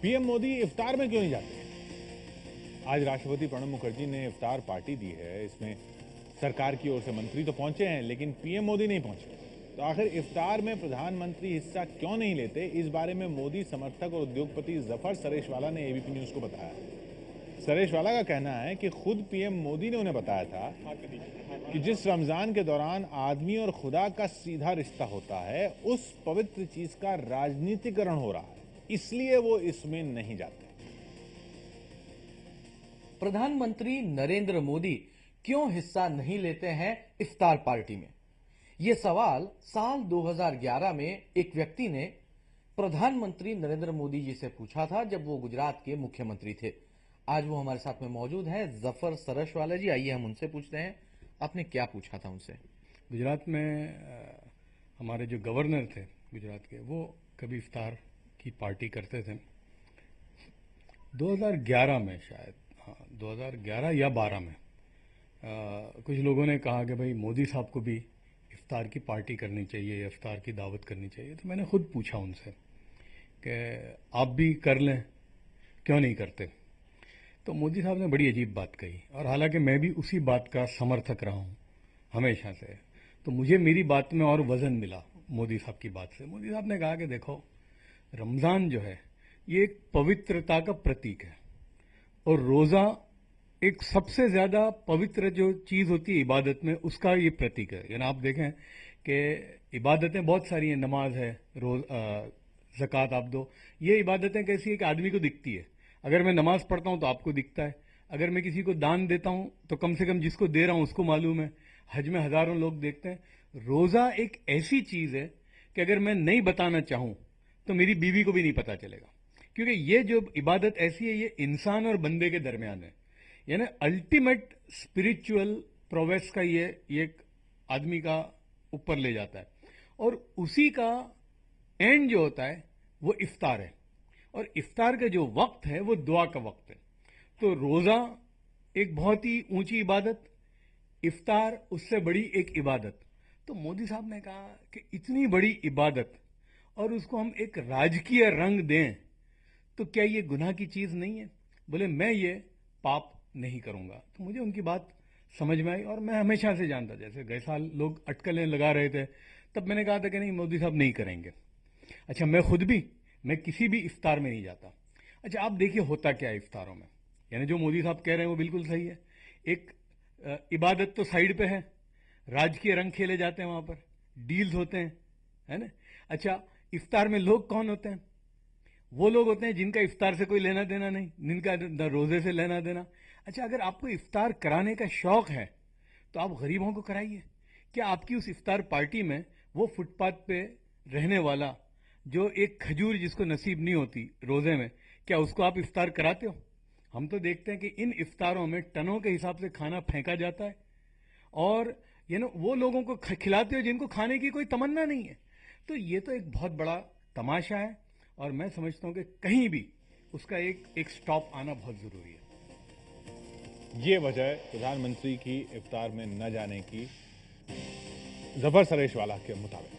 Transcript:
PM Modi इफ्तार में क्यों नहीं जाते? आज राष्ट्रपति प्रणब मुखर्जी ने इफ्तार पार्टी दी है। इसमें सरकार की ओर से मंत्री तो पहुंचे हैं, लेकिन पीएम मोदी नहीं पहुंचे। तो आखिर इफ्तार में प्रधानमंत्री हिस्सा क्यों नहीं लेते, इस बारे में मोदी समर्थक और उद्योगपति जफर सरेशवाला ने एबीपी न्यूज को बताया। सरेशवाला का कहना है कि खुद पीएम मोदी ने उन्हें बताया था कि जिस रमजान के दौरान आदमी और खुदा का सीधा रिश्ता होता है, उस पवित्र चीज का राजनीतिकरण हो रहा है, इसलिए वो इसमें नहीं जाते। प्रधानमंत्री नरेंद्र मोदी क्यों हिस्सा नहीं लेते हैं इफ्तार पार्टी में? ये सवाल साल 2011 में एक व्यक्ति ने प्रधानमंत्री नरेंद्र मोदी जी से पूछा था, जब वो गुजरात के मुख्यमंत्री थे। आज वो हमारे साथ में मौजूद हैं, जफर सरशवाला जी। आइए हम उनसे पूछते हैं, आपने क्या पूछा था उनसे? गुजरात में हमारे जो गवर्नर थे गुजरात के, वो कभी इफ्तार की पार्टी करते थे। 2011 में शायद, हाँ 2011 या 12 में कुछ लोगों ने कहा कि भाई मोदी साहब को भी इफ्तार की पार्टी करनी चाहिए, इफ्तार की दावत करनी चाहिए। तो मैंने खुद पूछा उनसे कि आप भी कर लें, क्यों नहीं करते? तो मोदी साहब ने बड़ी अजीब बात कही, और हालांकि मैं भी उसी बात का समर्थक रहा हूं हमेशा से। तो मुझे मेरी बात में और वजन मिला मोदी साहब की बात से। मोदी साहब ने कहा कि देखो, रमजान जो है ये एक पवित्रता का प्रतीक है, और रोजा एक सबसे ज्यादा पवित्र जो चीज होती है इबादत में, उसका ये प्रतीक है। यानी आप देखें कि इबादतें बहुत सारी हैं, नमाज है, रोज ज़कात आप दो। ये इबादतें कैसी है कि आदमी को दिखती है। अगर मैं नमाज पढ़ता हूं तो आपको दिखता है, अगर मैं किसी को दान देता हूं तो कम से कम जिसको दे रहा हूं उसको मालूम है। हज में हजारों लोग देखते हैं। रोजा एक ऐसी चीज है कि अगर मैं नहीं बताना चाहूं तो मेरी बीवी को भी नहीं पता चलेगा, क्योंकि ये जो इबादत ऐसी है, ये इंसान और बंदे के दरमियान है। यानी अल्टीमेट स्पिरिचुअल प्रोवेस का ये एक आदमी का ऊपर ले जाता है, और उसी का एंड जो होता है वो इफ्तार है। और इफ्तार का जो वक्त है वो दुआ का वक्त है। तो रोजा एक बहुत ही ऊंची इबादत, इफ्तार उससे बड़ी एक इबादत। तो मोदी साहब ने कहा कि इतनी बड़ी इबादत और उसको हम एक राजकीय रंग दें, तो क्या ये गुनाह की चीज नहीं है? बोले मैं ये पाप नहीं करूंगा। तो मुझे उनकी बात समझ में आई, और मैं हमेशा से जानता, जैसे गए साल लोग अटकलें लगा रहे थे, तब मैंने कहा था कि नहीं, मोदी साहब नहीं करेंगे। अच्छा, मैं किसी भी इफ्तार में नहीं जाता। अच्छा, आप देखिए होता क्या है इफ्तारों में। यानी जो मोदी साहब कह रहे हैं वो बिल्कुल सही है। एक इबादत तो साइड पे है, राजकीय रंग खेले जाते हैं वहां पर, डील्स होते हैं, है ना। अच्छा, इफ्तार में लोग कौन होते हैं? वो लोग होते हैं जिनका इफ्तार से कोई लेना देना नहीं, जिनका रोजे से लेना देना। अच्छा, अगर आपको इफ्तार कराने का शौक है तो आप गरीबों को कराइए। क्या आपकी उस इफ्तार पार्टी में वो फुटपाथ पे रहने वाला जो एक खजूर जिसको नसीब नहीं होती रोजे में, क्या उसको आप इफ्तार कराते हो? हम तो देखते हैं कि इन इफ्तारों में टनों के हिसाब से खाना फेंका जाता है, और वो लोगों को खिलाते हो जिनको खाने की कोई तमन्ना नहीं है। तो ये तो एक बहुत बड़ा तमाशा है, और मैं समझता हूं कि कहीं भी उसका एक स्टॉप आना बहुत जरूरी है। ये वजह है प्रधानमंत्री की इफ्तार में न जाने की, जफर सरेशवाला के मुताबिक।